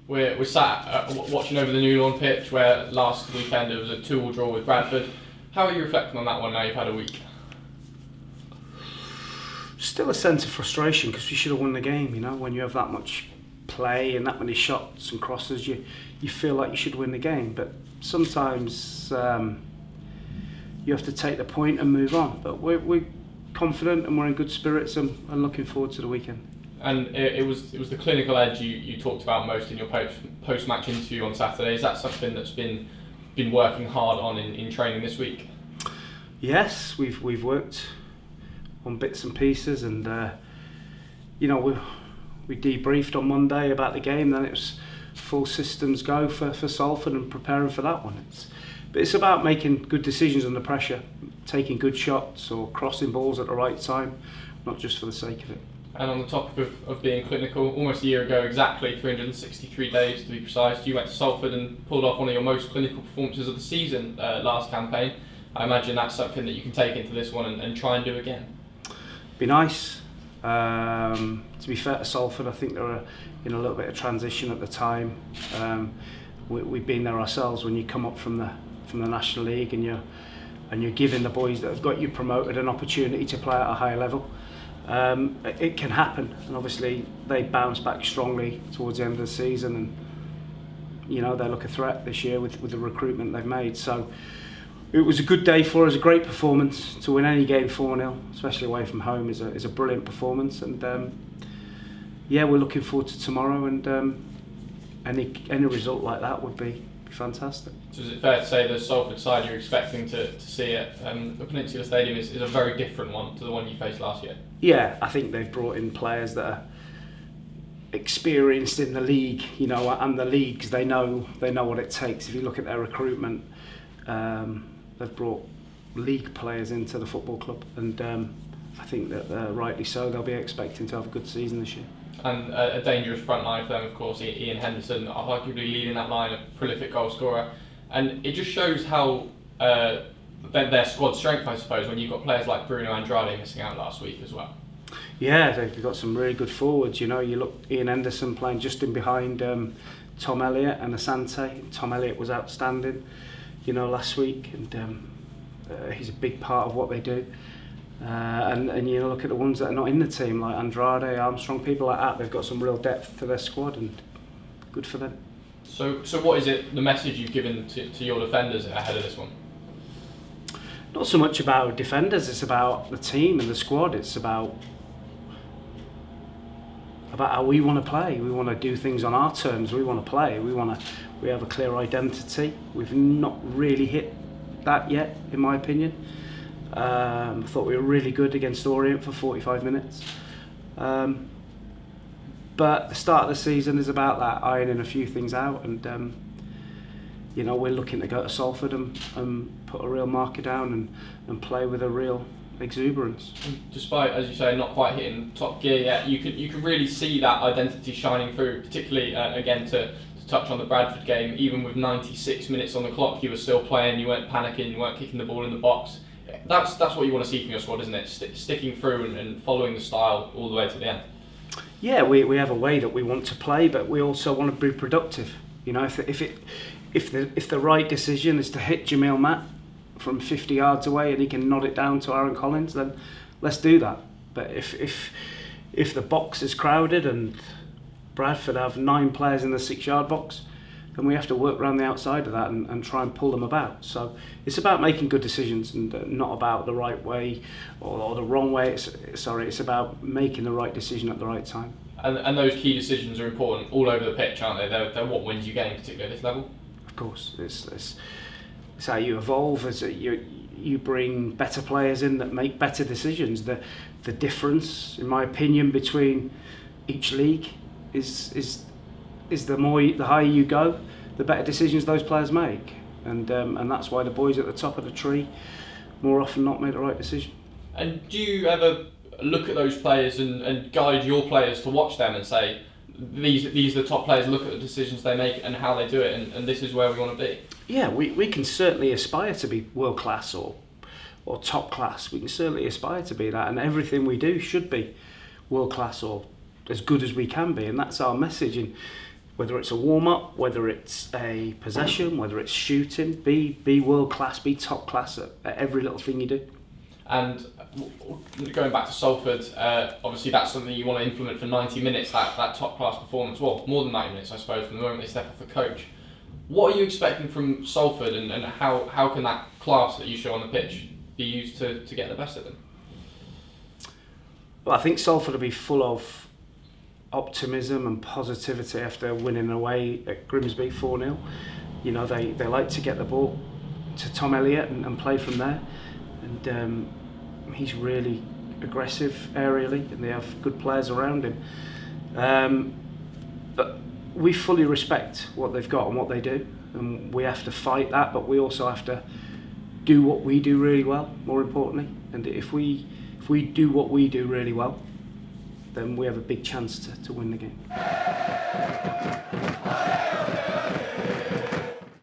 We're sat watching over the New Lawn pitch where last weekend it was a 2-2 draw with Bradford. How are you reflecting on that one now you've had a week? Still a sense of frustration because we should have won the game. You know, when you have that much play and that many shots and crosses, you feel like you should win the game. But sometimes you have to take the point and move on. But we're confident and we're in good spirits and looking forward to the weekend. And it was the clinical edge you talked about most in your post-match interview on Saturday. Is that something that's been working hard on in training this week? Yes, we've worked on bits and pieces, and we debriefed on Monday about the game. Then it was full systems go for Salford and preparing for that one. But it's about making good decisions under pressure, taking good shots or crossing balls at the right time, not just for the sake of it. And on the topic of being clinical, almost a year ago exactly, 363 days to be precise, you went to Salford and pulled off one of your most clinical performances of the season last campaign. I imagine that's something that you can take into this one and try and do again. Be nice. To be fair to Salford, I think they were in a little bit of transition at the time. We've been there ourselves. When you come up from the National League and you're giving the boys that have got you promoted an opportunity to play at a higher level. It can happen, and obviously they bounce back strongly towards the end of the season, and they look a threat this year with the recruitment they've made. So it was a good day for us, a great performance. To win any game 4-0, especially away from home, is a brilliant performance, and we're looking forward to tomorrow, and any result like that would be fantastic. So is it fair to say the Salford side you're expecting to see it? The Peninsula Stadium is a very different one to the one you faced last year. Yeah, I think they've brought in players that are experienced in the league, and the leagues they know what it takes. If you look at their recruitment, they've brought league players into the football club, and I think that rightly so, they'll be expecting to have a good season this year. And a dangerous front line for them, of course. Ian Henderson, arguably leading that line, a prolific goal scorer, and it just shows how their squad strength, I suppose, when you've got players like Bruno Andrade missing out last week as well. Yeah, they've got some really good forwards. You look, Ian Henderson playing just in behind Tom Elliott and Asante. Tom Elliott was outstanding, last week, and he's a big part of what they do. And you look at the ones that are not in the team, like Andrade, Armstrong, people like that. They've got some real depth to their squad, and good for them. So what is it? The message you've given to your defenders ahead of this one? Not so much about defenders. It's about the team and the squad. It's about how we want to play. We want to do things on our terms. We want to play. We have a clear identity. We've not really hit that yet, in my opinion. I thought we were really good against Orient for 45 minutes. But the start of the season is about that, ironing a few things out, and we're looking to go to Salford and put a real marker down and play with a real exuberance. And despite, as you say, not quite hitting top gear yet, you can really see that identity shining through, particularly again to touch on the Bradford game. Even with 96 minutes on the clock, you were still playing, you weren't panicking, you weren't kicking the ball in the box. That's what you want to see from your squad, isn't it? Sticking through and following the style all the way to the end. Yeah, we have a way that we want to play, but we also want to be productive. If the right decision is to hit Jamil Matt from 50 yards away and he can nod it down to Aaron Collins, then let's do that. But if the box is crowded and Bradford have 9 players in the 6-yard box, then we have to work around the outside of that and try and pull them about. So it's about making good decisions, and not about the right way or the wrong way. It's about making the right decision at the right time. And those key decisions are important all over the pitch, aren't they? They're what wins you game, particularly at this level. Of course, it's how you evolve. As you bring better players in that make better decisions. The difference, in my opinion, between each league is the higher you go, the better decisions those players make, and that's why the boys at the top of the tree more often not make the right decision. And do you ever look at those players and guide your players to watch them and say, these are the top players, look at the decisions they make and how they do it, and this is where we want to be? Yeah, we can certainly aspire to be world class or top class. We can certainly aspire to be that, and everything we do should be world class or as good as we can be, and that's our message. And whether it's a warm-up, whether it's a possession, whether it's shooting, be world-class, be top class at every little thing you do. And going back to Salford, obviously that's something you want to implement for 90 minutes, that top class performance, well, more than 90 minutes I suppose, from the moment they step off the coach. What are you expecting from Salford, and how can that class that you show on the pitch be used to get the best of them? Well, I think Salford will be full of optimism and positivity after winning away at Grimsby 4-0. You know, they like to get the ball to Tom Elliott and play from there. And he's really aggressive aerially, and they have good players around him. But we fully respect what they've got and what they do, and we have to fight that, but we also have to do what we do really well, more importantly. And if we do what we do really well, then we have a big chance to win the game.